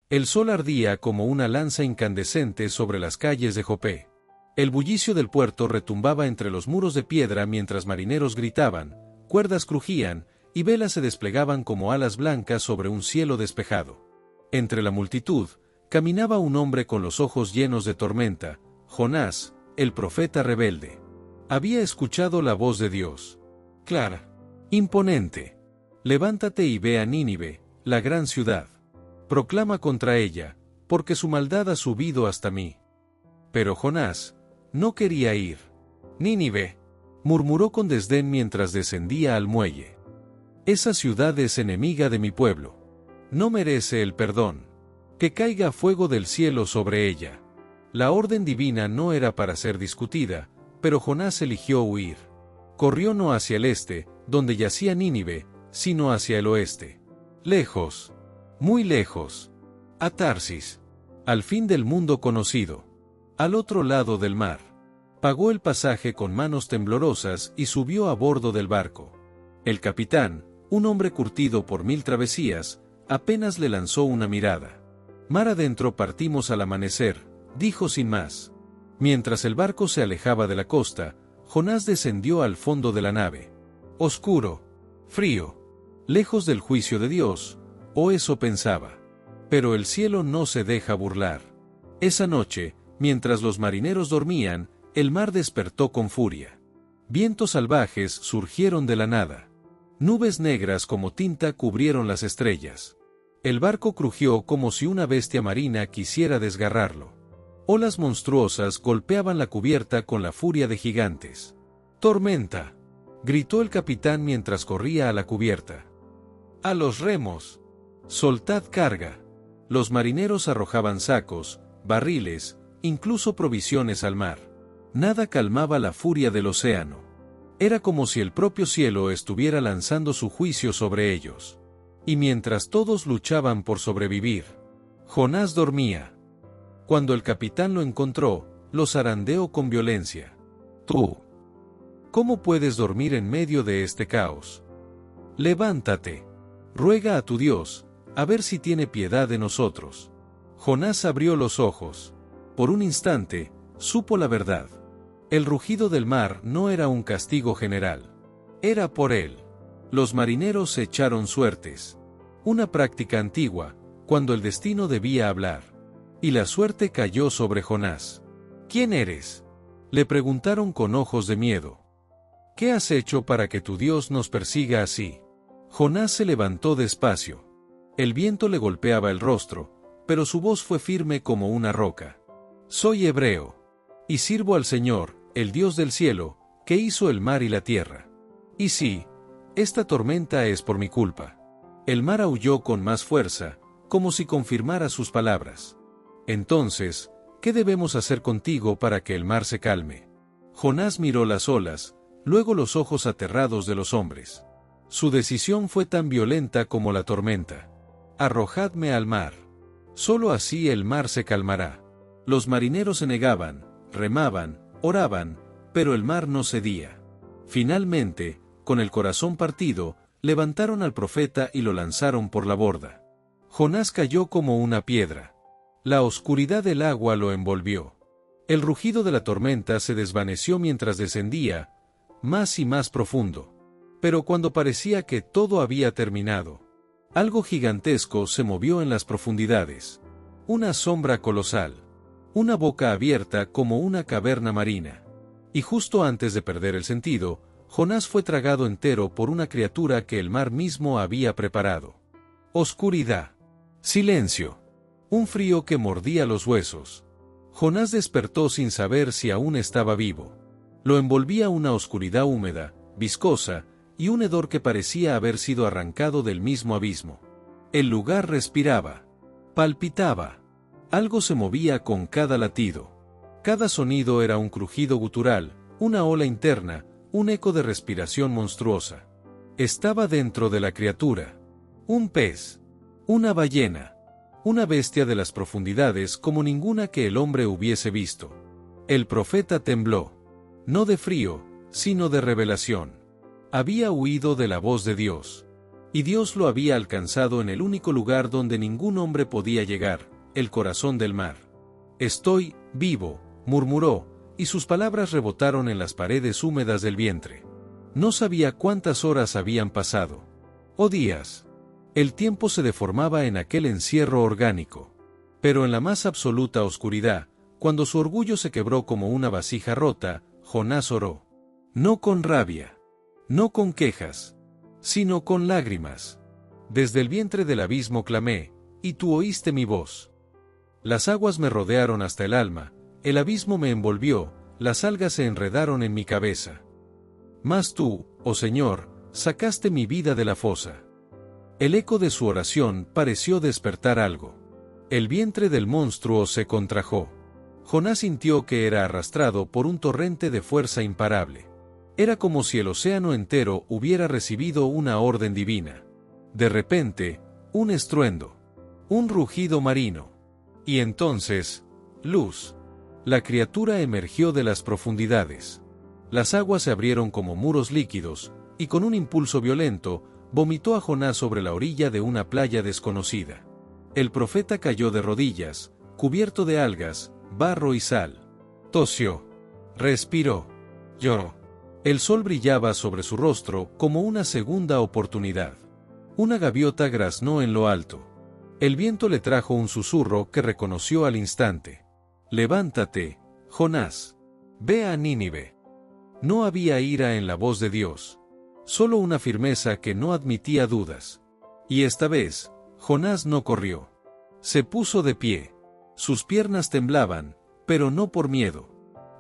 El sol ardía como una lanza incandescente sobre las calles de Jope. El bullicio del puerto retumbaba entre los muros de piedra mientras marineros gritaban, cuerdas crujían, y velas se desplegaban como alas blancas sobre un cielo despejado. Entre la multitud, caminaba un hombre con los ojos llenos de tormenta, Jonás, el profeta rebelde. Había escuchado la voz de Dios. Clara. Imponente. Levántate y ve a Nínive, la gran ciudad. Proclama contra ella, porque su maldad ha subido hasta mí. Pero Jonás no quería ir. Nínive, murmuró con desdén mientras descendía al muelle. Esa ciudad es enemiga de mi pueblo. No merece el perdón. Que caiga fuego del cielo sobre ella. La orden divina no era para ser discutida, pero Jonás eligió huir. Corrió no hacia el este, donde yacía Nínive, sino hacia el oeste. Lejos. Muy lejos. A Tarsis. Al fin del mundo conocido. Al otro lado del mar. Pagó el pasaje con manos temblorosas y subió a bordo del barco. El capitán, un hombre curtido por 1000 travesías, apenas le lanzó una mirada. Mar adentro partimos al amanecer, dijo sin más. Mientras el barco se alejaba de la costa, Jonás descendió al fondo de la nave. Oscuro, frío, lejos del juicio de Dios, o eso pensaba. Pero el cielo no se deja burlar. Esa noche, mientras los marineros dormían, el mar despertó con furia. Vientos salvajes surgieron de la nada. Nubes negras como tinta cubrieron las estrellas. El barco crujió como si una bestia marina quisiera desgarrarlo. Olas monstruosas golpeaban la cubierta con la furia de gigantes. ¡Tormenta!, gritó el capitán mientras corría a la cubierta. ¡A los remos! ¡Soltad carga! Los marineros arrojaban sacos, barriles, incluso provisiones al mar. Nada calmaba la furia del océano. Era como si el propio cielo estuviera lanzando su juicio sobre ellos. Y mientras todos luchaban por sobrevivir, Jonás dormía. Cuando el capitán lo encontró, lo zarandeó con violencia. Tú. ¿Cómo puedes dormir en medio de este caos? Levántate. Ruega a tu Dios, a ver si tiene piedad de nosotros. Jonás abrió los ojos. Por un instante, supo la verdad. El rugido del mar no era un castigo general. Era por él. Los marineros echaron suertes. Una práctica antigua, cuando el destino debía hablar. Y la suerte cayó sobre Jonás. ¿Quién eres?, le preguntaron con ojos de miedo. ¿Qué has hecho para que tu Dios nos persiga así? Jonás se levantó despacio. El viento le golpeaba el rostro, pero su voz fue firme como una roca. Soy hebreo. Y sirvo al Señor, el Dios del cielo, que hizo el mar y la tierra. Y sí, esta tormenta es por mi culpa. El mar aulló con más fuerza, como si confirmara sus palabras. Entonces, ¿qué debemos hacer contigo para que el mar se calme? Jonás miró las olas, luego los ojos aterrados de los hombres. Su decisión fue tan violenta como la tormenta. Arrojadme al mar. Solo así el mar se calmará. Los marineros se negaban, remaban, oraban, pero el mar no cedía. Finalmente, con el corazón partido, levantaron al profeta y lo lanzaron por la borda. Jonás cayó como una piedra. La oscuridad del agua lo envolvió. El rugido de la tormenta se desvaneció mientras descendía, más y más profundo. Pero cuando parecía que todo había terminado, algo gigantesco se movió en las profundidades. Una sombra colosal. Una boca abierta como una caverna marina. Y justo antes de perder el sentido, Jonás fue tragado entero por una criatura que el mar mismo había preparado. Oscuridad. Silencio. Un frío que mordía los huesos. Jonás despertó sin saber si aún estaba vivo. Lo envolvía una oscuridad húmeda, viscosa, y un hedor que parecía haber sido arrancado del mismo abismo. El lugar respiraba. Palpitaba. Algo se movía con cada latido. Cada sonido era un crujido gutural, una ola interna, un eco de respiración monstruosa. Estaba dentro de la criatura. Un pez. Una ballena. Una bestia de las profundidades como ninguna que el hombre hubiese visto. El profeta tembló. No de frío, sino de revelación. Había huido de la voz de Dios. Y Dios lo había alcanzado en el único lugar donde ningún hombre podía llegar, el corazón del mar. «Estoy vivo», murmuró, y sus palabras rebotaron en las paredes húmedas del vientre. No sabía cuántas horas habían pasado. O días. El tiempo se deformaba en aquel encierro orgánico. Pero en la más absoluta oscuridad, cuando su orgullo se quebró como una vasija rota, Jonás oró. No con rabia. No con quejas. Sino con lágrimas. Desde el vientre del abismo clamé, y tú oíste mi voz. Las aguas me rodearon hasta el alma, el abismo me envolvió, las algas se enredaron en mi cabeza. Mas tú, oh Señor, sacaste mi vida de la fosa. El eco de su oración pareció despertar algo. El vientre del monstruo se contrajo. Jonás sintió que era arrastrado por un torrente de fuerza imparable. Era como si el océano entero hubiera recibido una orden divina. De repente, un estruendo. Un rugido marino. Y entonces, luz. La criatura emergió de las profundidades. Las aguas se abrieron como muros líquidos, y con un impulso violento, vomitó a Jonás sobre la orilla de una playa desconocida. El profeta cayó de rodillas, cubierto de algas, barro y sal. Tosió. Respiró. Lloró. El sol brillaba sobre su rostro como una segunda oportunidad. Una gaviota graznó en lo alto. El viento le trajo un susurro que reconoció al instante. Levántate, Jonás. Ve a Nínive. No había ira en la voz de Dios. Solo una firmeza que no admitía dudas. Y esta vez, Jonás no corrió. Se puso de pie. Sus piernas temblaban, pero no por miedo.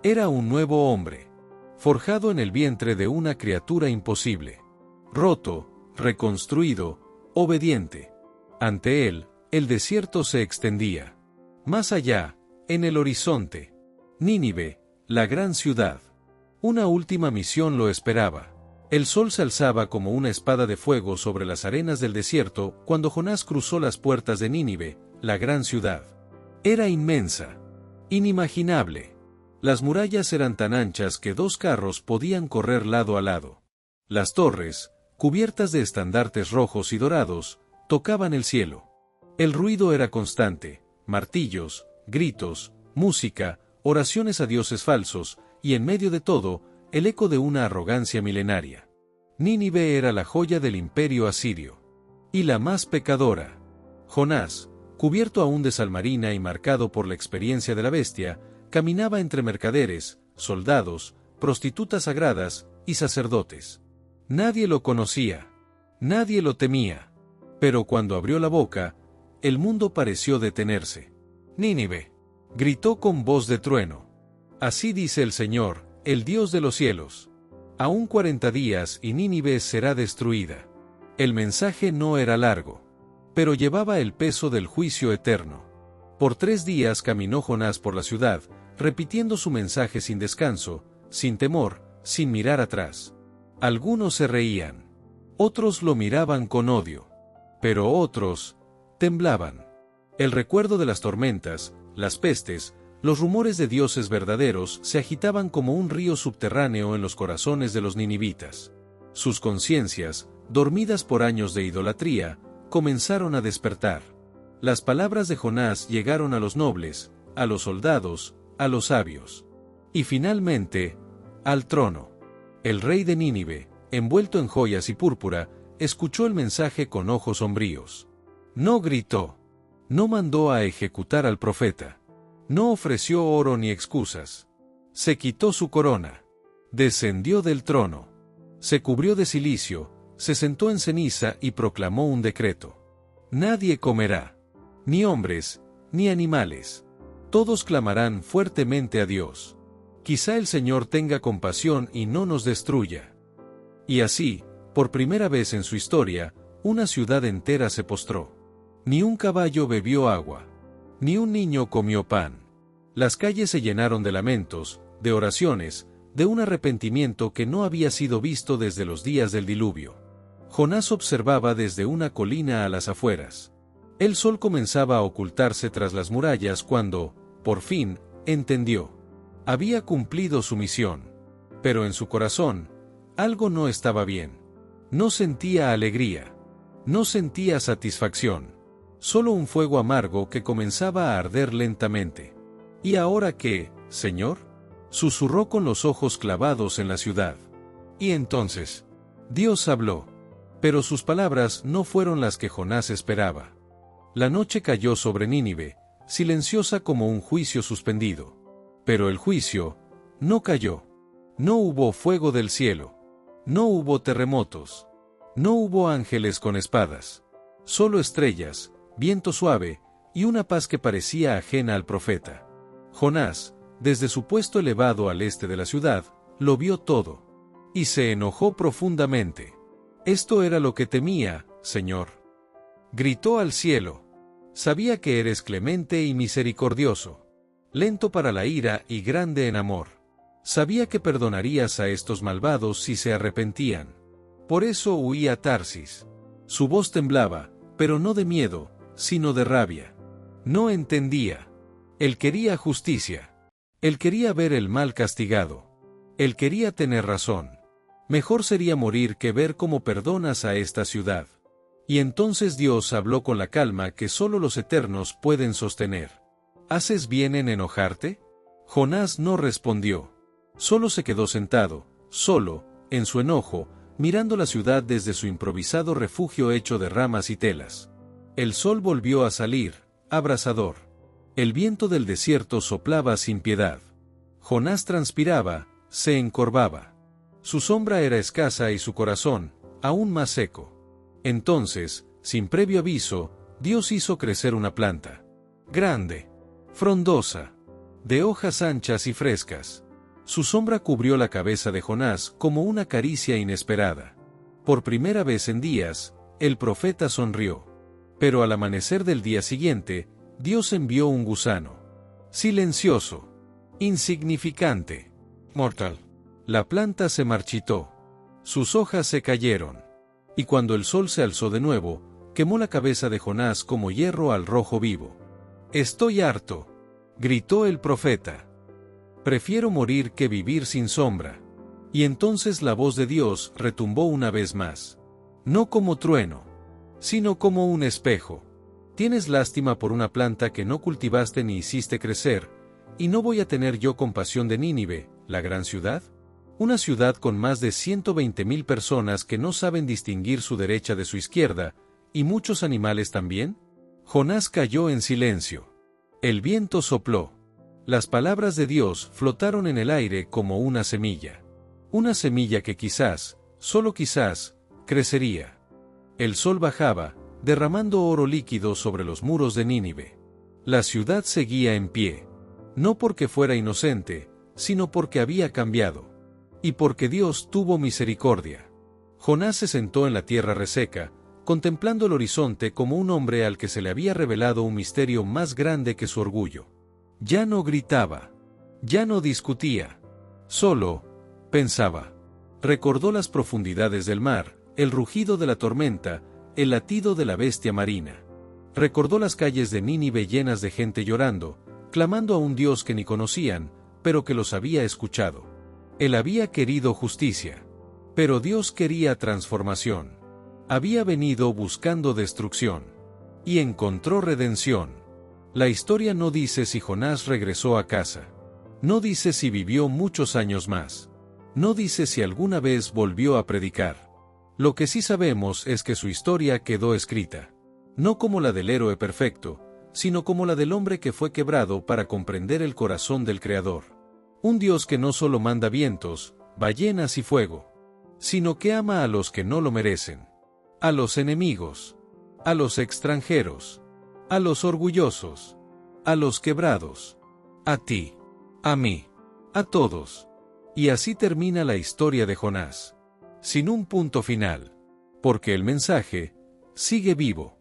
Era un nuevo hombre. Forjado en el vientre de una criatura imposible. Roto, reconstruido, obediente. Ante él, el desierto se extendía. Más allá, en el horizonte, Nínive, la gran ciudad. Una última misión lo esperaba. El sol se alzaba como una espada de fuego sobre las arenas del desierto cuando Jonás cruzó las puertas de Nínive, la gran ciudad. Era inmensa. Inimaginable. Las murallas eran tan anchas que 2 carros podían correr lado a lado. Las torres, cubiertas de estandartes rojos y dorados, tocaban el cielo. El ruido era constante, martillos, gritos, música, oraciones a dioses falsos, y en medio de todo, el eco de una arrogancia milenaria. Nínive era la joya del imperio asirio. Y la más pecadora. Jonás, cubierto aún de sal marina y marcado por la experiencia de la bestia, caminaba entre mercaderes, soldados, prostitutas sagradas y sacerdotes. Nadie lo conocía. Nadie lo temía. Pero cuando abrió la boca, el mundo pareció detenerse. Nínive. Gritó con voz de trueno. Así dice el Señor, el Dios de los cielos. Aún 40 días y Nínive será destruida. El mensaje no era largo. Pero llevaba el peso del juicio eterno. Por 3 días caminó Jonás por la ciudad, repitiendo su mensaje sin descanso, sin temor, sin mirar atrás. Algunos se reían. Otros lo miraban con odio. Pero otros temblaban. El recuerdo de las tormentas, las pestes, los rumores de dioses verdaderos se agitaban como un río subterráneo en los corazones de los ninivitas. Sus conciencias, dormidas por años de idolatría, comenzaron a despertar. Las palabras de Jonás llegaron a los nobles, a los soldados, a los sabios. Y finalmente, al trono. El rey de Nínive, envuelto en joyas y púrpura, escuchó el mensaje con ojos sombríos. No gritó. No mandó a ejecutar al profeta. No ofreció oro ni excusas. Se quitó su corona. Descendió del trono. Se cubrió de cilicio, se sentó en ceniza y proclamó un decreto. Nadie comerá. Ni hombres, ni animales. Todos clamarán fuertemente a Dios. Quizá el Señor tenga compasión y no nos destruya. Y así, por primera vez en su historia, una ciudad entera se postró. Ni un caballo bebió agua. Ni un niño comió pan. Las calles se llenaron de lamentos, de oraciones, de un arrepentimiento que no había sido visto desde los días del diluvio. Jonás observaba desde una colina a las afueras. El sol comenzaba a ocultarse tras las murallas cuando, por fin, entendió. Había cumplido su misión. Pero en su corazón, algo no estaba bien. No sentía alegría. No sentía satisfacción. Solo un fuego amargo que comenzaba a arder lentamente. ¿Y ahora qué, Señor? Susurró con los ojos clavados en la ciudad. Y entonces, Dios habló. Pero sus palabras no fueron las que Jonás esperaba. La noche cayó sobre Nínive, silenciosa como un juicio suspendido. Pero el juicio no cayó. No hubo fuego del cielo. No hubo terremotos. No hubo ángeles con espadas. Solo estrellas, viento suave, y una paz que parecía ajena al profeta. Jonás, desde su puesto elevado al este de la ciudad, lo vio todo. Y se enojó profundamente. Esto era lo que temía, Señor. Gritó al cielo. Sabía que eres clemente y misericordioso, lento para la ira y grande en amor. Sabía que perdonarías a estos malvados si se arrepentían. Por eso huía a Tarsis. Su voz temblaba, pero no de miedo, sino de rabia. No entendía. Él quería justicia. Él quería ver el mal castigado. Él quería tener razón. Mejor sería morir que ver cómo perdonas a esta ciudad. Y entonces Dios habló con la calma que solo los eternos pueden sostener. ¿Haces bien en enojarte? Jonás no respondió. Solo se quedó sentado, solo, en su enojo, mirando la ciudad desde su improvisado refugio hecho de ramas y telas. El sol volvió a salir, abrasador. El viento del desierto soplaba sin piedad. Jonás transpiraba, se encorvaba. Su sombra era escasa y su corazón, aún más seco. Entonces, sin previo aviso, Dios hizo crecer una planta. Grande, frondosa, de hojas anchas y frescas. Su sombra cubrió la cabeza de Jonás como una caricia inesperada. Por primera vez en días, el profeta sonrió. Pero al amanecer del día siguiente, Dios envió un gusano. Silencioso, insignificante, mortal. La planta se marchitó. Sus hojas se cayeron. Y cuando el sol se alzó de nuevo, quemó la cabeza de Jonás como hierro al rojo vivo. «Estoy harto», gritó el profeta. «Prefiero morir que vivir sin sombra». Y entonces la voz de Dios retumbó una vez más. No como trueno, sino como un espejo. Tienes lástima por una planta que no cultivaste ni hiciste crecer, ¿y no voy a tener yo compasión de Nínive, la gran ciudad? Una ciudad con más de 120,000 personas que no saben distinguir su derecha de su izquierda, ¿y muchos animales también? Jonás cayó en silencio. El viento sopló. Las palabras de Dios flotaron en el aire como una semilla. Una semilla que quizás, solo quizás, crecería. El sol bajaba, derramando oro líquido sobre los muros de Nínive. La ciudad seguía en pie. No porque fuera inocente, sino porque había cambiado. Y porque Dios tuvo misericordia. Jonás se sentó en la tierra reseca, contemplando el horizonte como un hombre al que se le había revelado un misterio más grande que su orgullo. Ya no gritaba. Ya no discutía. Solo pensaba. Recordó las profundidades del mar, el rugido de la tormenta, el latido de la bestia marina. Recordó las calles de Nínive llenas de gente llorando, clamando a un Dios que ni conocían, pero que los había escuchado. Él había querido justicia. Pero Dios quería transformación. Había venido buscando destrucción. Y encontró redención. La historia no dice si Jonás regresó a casa. No dice si vivió muchos años más. No dice si alguna vez volvió a predicar. Lo que sí sabemos es que su historia quedó escrita. No como la del héroe perfecto, sino como la del hombre que fue quebrado para comprender el corazón del Creador. Un Dios que no solo manda vientos, ballenas y fuego, sino que ama a los que no lo merecen. A los enemigos, a los extranjeros, a los orgullosos, a los quebrados, a ti, a mí, a todos. Y así termina la historia de Jonás. Sin un punto final. Porque el mensaje sigue vivo.